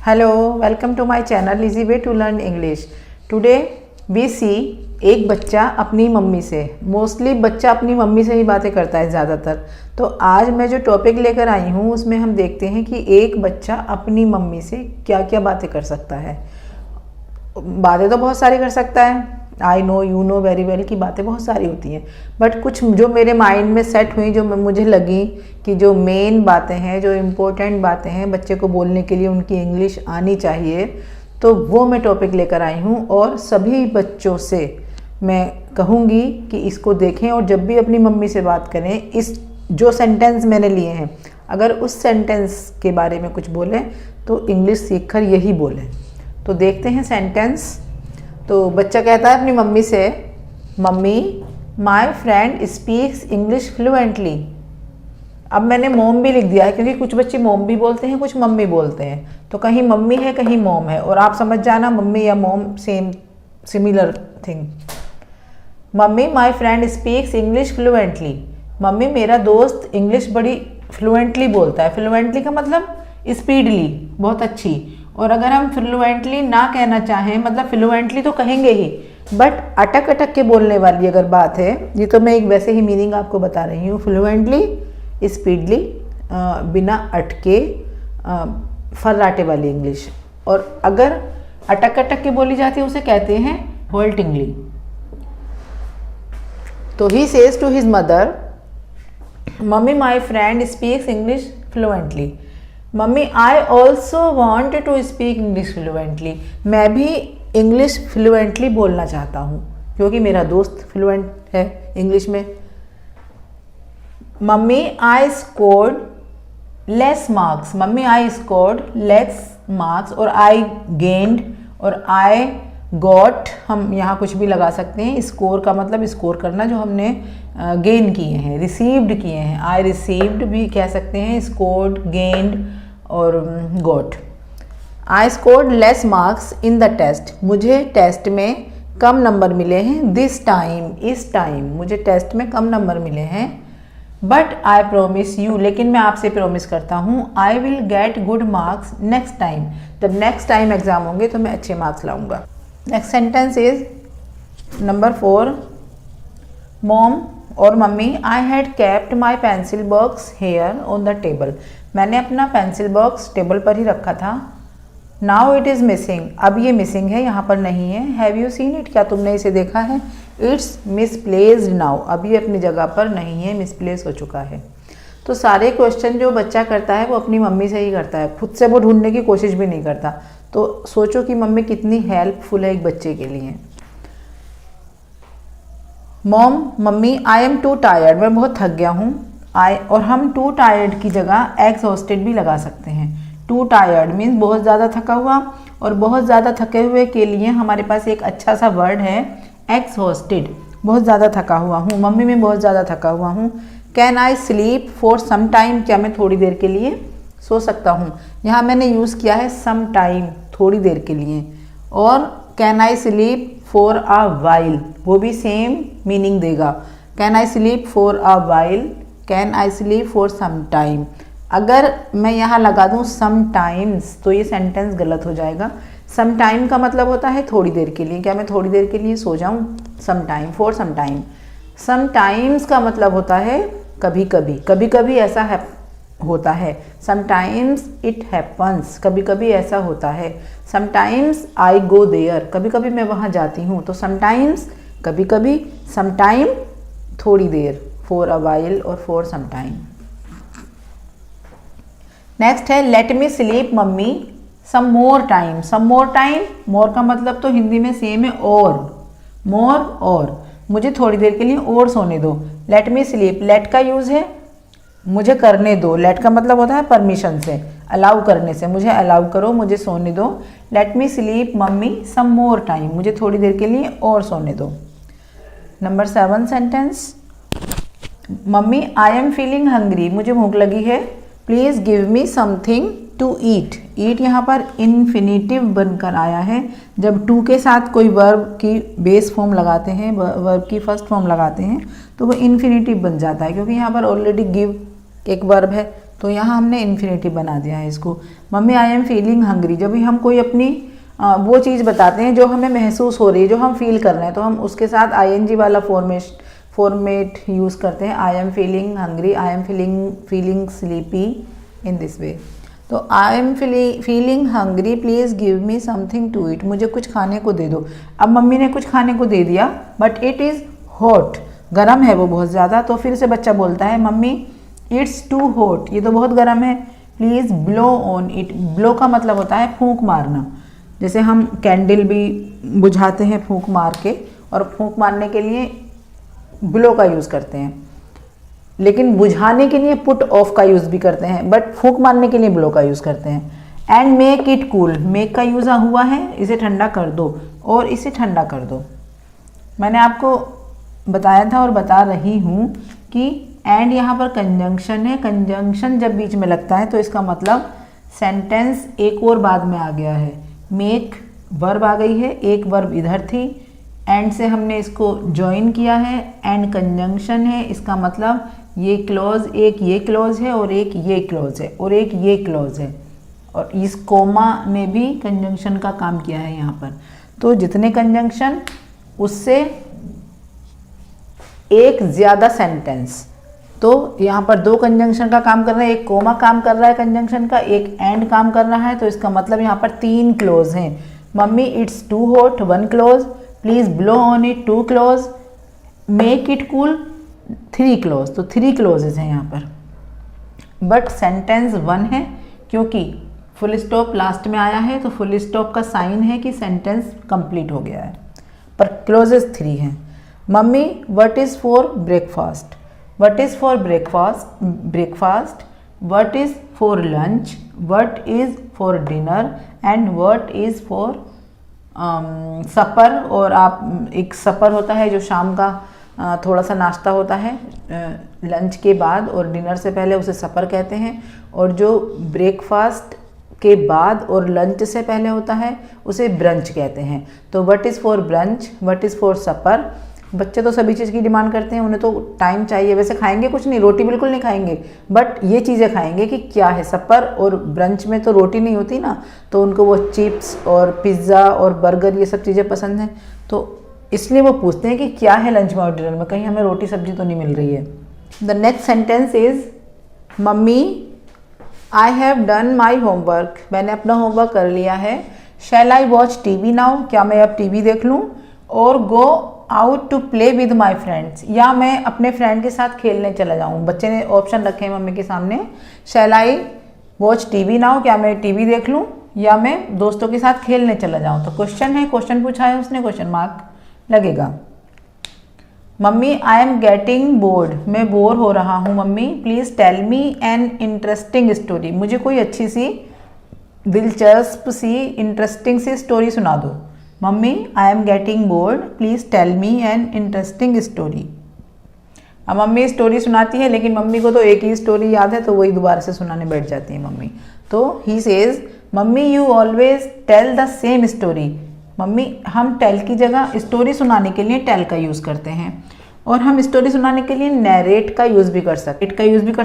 Hello, welcome to my channel easy way to learn English. Today we see एक बच्चा अपनी mummy से, mostly बच्चा अपनी मम्मी से ही बातें करता है ज़्यादातर। तो आज मैं जो टॉपिक लेकर आई हूँ उसमें हम देखते हैं कि एक बच्चा अपनी मम्मी से क्या क्या बातें कर सकता है। बातें तो बहुत सारी कर सकता है, I know you know very well की बातें बहुत सारी होती हैं, बट कुछ जो मेरे माइंड में सेट हुई, जो मुझे लगी कि जो मेन बातें हैं, जो इम्पोर्टेंट बातें हैं बच्चे को बोलने के लिए उनकी इंग्लिश आनी चाहिए, तो वो मैं टॉपिक लेकर आई हूँ। और सभी बच्चों से मैं कहूँगी कि इसको देखें और जब भी अपनी मम्मी से बात करें, इस जो सेंटेंस मैंने लिए हैं अगर उस सेंटेंस के बारे में कुछ बोलें तो इंग्लिश सीखकर यही बोलें। तो देखते हैं सेंटेंस। तो बच्चा कहता है अपनी मम्मी से, mummy my friend speaks English fluently. अब मैंने मोम भी लिख दिया है क्योंकि कुछ बच्चे मोम भी बोलते हैं, कुछ मम्मी बोलते हैं, तो कहीं मम्मी है कहीं मोम है, और आप समझ जाना मम्मी या मोम same similar thing. Mummy my friend speaks English fluently. Mummy मेरा दोस्त इंग्लिश बड़ी फ्लुएंटली बोलता है। फ्लुएंटली का मतलब स्पीडली, बहुत अच्छी। और अगर हम फ्लुएंटली ना कहना चाहें, मतलब फ्लुएंटली तो कहेंगे ही, बट अटक अटक के बोलने वाली अगर बात है, ये तो मैं एक वैसे ही मीनिंग आपको बता रही हूँ। फ्लुएंटली, स्पीडली, बिना अटके, फर्राटे वाली इंग्लिश। और अगर अटक अटक के बोली जाती है उसे कहते हैं होल्टिंगली। तो ही says to his mother, mummy my friend speaks English fluently. Mummy I also want to speak English fluently. मैं भी इंग्लिश फ्लुएंटली बोलना चाहता हूँ क्योंकि मेरा दोस्त फ्लुएंट है इंग्लिश में। मम्मी आई स्कोर्ड लेस मार्क्स। मम्मी आई स्कोर्ड लेस मार्क्स, और आई गेंड और आई गॉट, हम यहाँ कुछ भी लगा सकते हैं। स्कोर का मतलब स्कोर करना, जो हमने गेन किए हैं, रिसीव्ड किए हैं। आई रिसीव्ड भी कह सकते हैं, स्कोर्ड, गेंड और got. I scored less marks in the test. मुझे टेस्ट में कम नंबर मिले हैं। दिस टाइम, इस टाइम मुझे टेस्ट में कम नंबर मिले हैं। बट आई प्रोमिस यू, लेकिन मैं आपसे प्रोमिस करता हूँ, I will get good marks next time. जब नेक्स्ट टाइम एग्जाम होंगे तो मैं अच्छे मार्क्स लाऊंगा। Next sentence is number 4। Mom और mummy, I had kept my pencil box here on the table. मैंने अपना पेंसिल बॉक्स टेबल पर ही रखा था। Now it is missing. अब ये मिसिंग है, यहाँ पर नहीं है। हैव यू सीन इट, क्या तुमने इसे देखा है? It's misplaced now. अब ये अपनी जगह पर नहीं है, मिसप्लेस हो चुका है। तो सारे क्वेश्चन जो बच्चा करता है वो अपनी मम्मी से ही करता है, खुद से वो ढूंढने की कोशिश भी नहीं करता। तो सोचो कि मम्मी कितनी हेल्पफुल है एक बच्चे के लिए। Mom, mummy I M to tired. मैं बहुत थक गया हूँ। और हम टू टायर्ड की जगह एग्जॉस्टेड भी लगा सकते हैं। टू टायर्ड मीन्स बहुत ज़्यादा थका हुआ, और बहुत ज़्यादा थके हुए के लिए हमारे पास एक अच्छा सा वर्ड है एग्जॉस्टेड। बहुत ज़्यादा थका हुआ हूँ, मम्मी मैं बहुत ज़्यादा थका हुआ हूँ। Can I sleep for some time. क्या मैं थोड़ी देर के लिए सो सकता हूँ? यहाँ मैंने यूज़ किया है सम टाइम, थोड़ी देर के लिए। और can I sleep for a while, वो भी सेम मीनिंग देगा। Can I sleep for a while, can I sleep for some time. अगर मैं यहाँ लगा दूँ सम टाइम्स तो ये सेंटेंस गलत हो जाएगा। सम टाइम का मतलब होता है थोड़ी देर के लिए। क्या मैं थोड़ी देर के लिए सो जाऊँ? Some time, for some time. Some times का मतलब होता है कभी कभी, कभी कभी ऐसा होता है। समटाइम्स इट हैपन्स, कभी कभी ऐसा होता है। समटाइम्स आई गो देयर, कभी कभी मैं वहाँ जाती हूँ। तो समटाइम्स कभी कभी, समटाइम थोड़ी देर, फॉर अ वाइल और फॉर सम टाइम। नेक्स्ट है late me sleep mummy some more time. सम मोर टाइम, मोर का मतलब तो हिंदी में सेम है और, मोर और, मुझे थोड़ी देर के लिए और सोने दो। लेट मी स्लीप, लेट का यूज़ है मुझे करने दो। लेट का मतलब होता है परमिशन से, अलाउ करने से, मुझे अलाउ करो, मुझे सोने दो। Let me sleep mummy some more time, मुझे थोड़ी देर के लिए और सोने दो। Number 7 sentence. Mummy I am feeling hungry. मुझे भूख लगी है। Please give me something to eat. Eat यहाँ पर इन्फिनिटिव बनकर आया है। जब टू के साथ कोई वर्ब की बेस फॉर्म लगाते हैं, वर्ब की फर्स्ट फॉर्म लगाते हैं, तो वो इन्फिनिटिव बन जाता है, क्योंकि यहाँ पर ऑलरेडी गिव एक वर्ब है, तो यहाँ हमने इन्फिनेटिव बना दिया है इसको। Mummy I am feeling hungry, जब भी हम कोई अपनी वो चीज़ बताते हैं जो हमें महसूस हो रही है, जो हम फील कर रहे हैं, तो हम उसके साथ आईएनजी वाला फॉर्मेट यूज़ करते हैं। I am feeling hungry, I am feeling sleepy, in this way. तो I am feeling hungry, please give me something to eat, मुझे कुछ खाने को दे दो। अब मम्मी ने कुछ खाने को दे दिया, बट इट इज़ हॉट, गर्म है वो बहुत ज़्यादा। तो फिर से बच्चा बोलता है मम्मी इट्स टू हॉट, ये तो बहुत गर्म है, please blow on it. Blow का मतलब होता है फूंक मारना, जैसे हम कैंडल भी बुझाते हैं फूंक मार के, और फूंक मारने के लिए ब्लो का यूज़ करते हैं, लेकिन बुझाने के लिए पुट ऑफ का यूज़ भी करते हैं, बट फूंक मारने के लिए ब्लो का यूज़ करते हैं। And make it cool, make का यूज़ हुआ है, इसे ठंडा कर दो और इसे ठंडा कर दो। मैंने आपको बताया था और बता रही हूँ कि एंड यहाँ पर कंजंक्शन है। कंजंक्शन जब बीच में लगता है तो इसका मतलब सेंटेंस एक और बाद में आ गया है। मेक वर्ब आ गई है, एक वर्ब इधर थी, एंड से हमने इसको ज्वाइन किया है, एंड कंजंक्शन है, इसका मतलब ये क्लॉज, एक ये क्लॉज है और एक ये क्लॉज है और एक ये क्लॉज है, और इस कोमा ने भी कंजंक्शन का काम किया है यहाँ पर। तो जितने कंजंक्शन उससे एक ज़्यादा सेंटेंस, तो यहाँ पर दो कंजंक्शन का काम कर रहा है, एक कोमा काम कर रहा है कंजंक्शन का, एक एंड काम कर रहा है, तो इसका मतलब यहाँ पर 3 क्लोज हैं। Mummy it's too hot, 1 clause, please blow on it, 2 clause, make it cool, 3 clause. तो 3 क्लोजेज हैं यहाँ पर, बट सेंटेंस 1 है क्योंकि फुल स्टॉप लास्ट में आया है, तो फुल स्टॉप का साइन है कि सेंटेंस कंप्लीट हो गया है, पर क्लोजेज 3 हैं। Mummy what is for breakfast, what is for breakfast, what is for lunch, what is for dinner, and what is for supper. और आप एक सपर होता है जो शाम का थोड़ा सा नाश्ता होता है लंच के बाद और डिनर से पहले, उसे सपर कहते हैं। और जो ब्रेकफास्ट के बाद और लंच से पहले होता है उसे ब्रंच कहते हैं। तो what is for brunch, what is for supper. बच्चे तो सभी चीज़ की डिमांड करते हैं, उन्हें तो टाइम चाहिए। वैसे खाएंगे कुछ नहीं, रोटी बिल्कुल नहीं खाएंगे, बट ये चीज़ें खाएंगे कि क्या है। सपर और ब्रंच में तो रोटी नहीं होती ना, तो उनको वो चिप्स और पिज़्ज़ा और बर्गर ये सब चीज़ें पसंद हैं, तो इसलिए वो पूछते हैं कि क्या है लंच में और डिनर में, कहीं हमें रोटी सब्जी तो नहीं मिल रही है। The next sentence is mummy I have done my homework, मैंने अपना होमवर्क कर लिया है। Shall I watch TV now, क्या मैं अब टीवी देख लूँ। और go out to play with my friends, या मैं अपने फ्रेंड के साथ खेलने चला जाऊँ। बच्चे ने ऑप्शन रखे हैं मम्मी के सामने, शैल आई वॉच टीवी नाउ, क्या मैं टीवी देख लूँ, या मैं दोस्तों के साथ खेलने चला जाऊँ। तो क्वेश्चन है, क्वेश्चन पूछा है उसने, क्वेश्चन मार्क लगेगा। Mummy I am getting bored, मैं बोर हो रहा हूँ mummy, please tell me an interesting story, मुझे कोई अच्छी सी दिलचस्प सी इंटरेस्टिंग सी स्टोरी सुना दो। Mummy I am getting bored, please tell me an interesting story. अब मम्मी स्टोरी सुनाती है, लेकिन मम्मी को तो एक ही स्टोरी याद है, तो वही दोबारा से सुनाने बैठ जाती है मम्मी। तो he says mummy you always tell the same story, mummy हम टेल की जगह स्टोरी सुनाने के लिए टेल का यूज़ करते हैं, और हम स्टोरी सुनाने के लिए नैरेट का यूज़ भी कर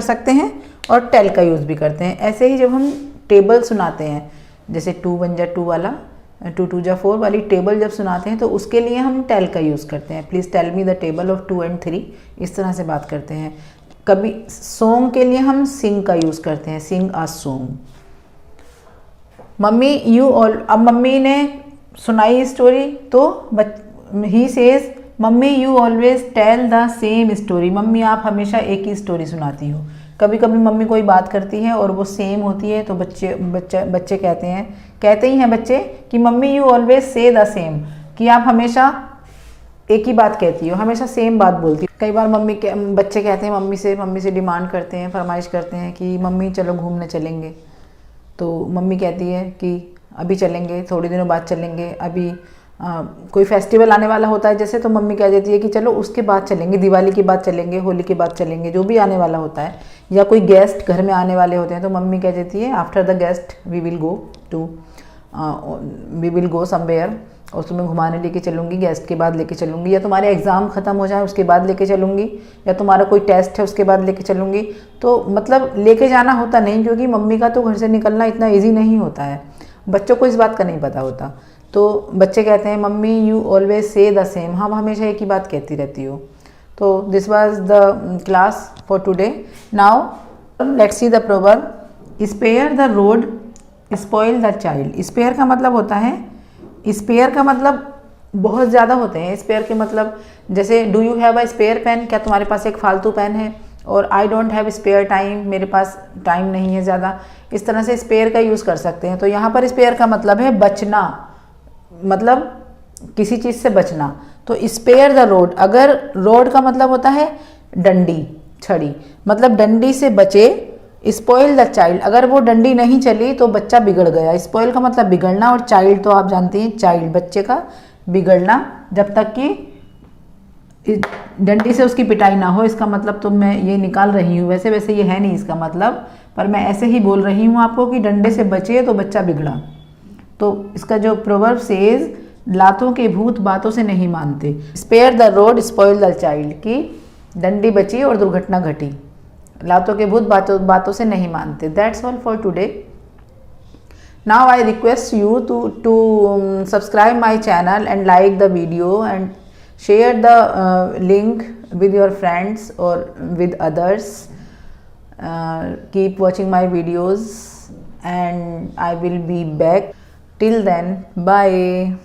सकते हैं और टेल का यूज़ भी करते हैं। ऐसे ही जब हम टेबल सुनाते हैं, जैसे 2 1 जा 2 वाला, 2 2 जा 4 वाली टेबल जब सुनाते हैं, तो उसके लिए हम टेल का यूज़ करते हैं। Please tell me the table of 2 and 3, इस तरह से बात करते हैं। कभी सॉन्ग के लिए हम सिंग का यूज़ करते हैं, sing a song. Mummy you all, अब मम्मी ने सुनाई स्टोरी, तो he says mummy you always tell the same story, mummy आप हमेशा एक ही स्टोरी सुनाती हो। कभी कभी मम्मी कोई बात करती है और वो सेम होती है, तो बच्चे कहते ही हैं बच्चे कि mummy you always say the same, कि आप हमेशा एक ही बात कहती हो, हमेशा सेम बात बोलती हो। कई बार बच्चे कहते हैं मम्मी से डिमांड करते हैं, फरमाइश करते हैं कि मम्मी चलो घूमने चलेंगे। तो मम्मी कहती है कि अभी चलेंगे, थोड़े दिनों बाद चलेंगे, अभी कोई फेस्टिवल आने वाला होता है जैसे, तो मम्मी कह देती है कि चलो उसके बाद चलेंगे, दिवाली के बाद चलेंगे, होली के बाद चलेंगे, जो भी आने वाला होता है, या कोई गेस्ट घर में आने वाले होते हैं, तो मम्मी कह देती है after the guest we will go somewhere. और तुम्हें घुमाने लेके चलूँगी, गेस्ट के बाद लेके चलूँगी, या तुम्हारे एग्ज़ाम ख़त्म हो जाए उसके बाद लेके चलूँगी, या तुम्हारा कोई टेस्ट है उसके बाद लेके चलूँगी। तो मतलब लेके जाना होता नहीं, क्योंकि मम्मी का तो घर से निकलना इतना ईजी नहीं होता है, बच्चों को इस बात का नहीं पता होता। तो बच्चे कहते हैं mummy you always say the same, हाँ हमेशा एक ही बात कहती रहती हो। तो this was the class for today. Now let's see the proverb. Spare the rod spoil the child. Spare का मतलब होता है, स्पेयर का मतलब बहुत ज़्यादा होते हैं। स्पेयर के मतलब जैसे do you have a spare pen, क्या तुम्हारे पास एक फालतू पेन है, और I don't have spare time, मेरे पास टाइम नहीं है ज़्यादा। इस तरह से स्पेयर का यूज़ कर सकते हैं। तो यहाँ पर स्पेयर का मतलब है बचना, मतलब किसी चीज़ से बचना। तो स्पेयर द रोड, अगर रोड का मतलब होता है डंडी, छड़ी, मतलब डंडी से बचे। स्पॉइल द चाइल्ड, अगर वो डंडी नहीं चली तो बच्चा बिगड़ गया। स्पॉइल का मतलब बिगड़ना, और चाइल्ड तो आप जानते हैं, चाइल्ड बच्चे का बिगड़ना, जब तक कि डंडी से उसकी पिटाई ना हो। इसका मतलब तो मैं ये निकाल रही हूँ, वैसे वैसे ये है नहीं इसका मतलब, पर मैं ऐसे ही बोल रही हूँ आपको कि डंडे से बचे तो बच्चा बिगड़ा। तो इसका जो प्रोवर्ब सेज, लातों के भूत बातों से नहीं मानते। Spare the rod spoil the child, की डंडी बची और दुर्घटना घटी, लातों के भूत बातों से नहीं मानते। That's all for today. Now I request you to subscribe my channel and like the video and share the link with your friends or with others. Keep watching my videos and I will be back. Till then, bye.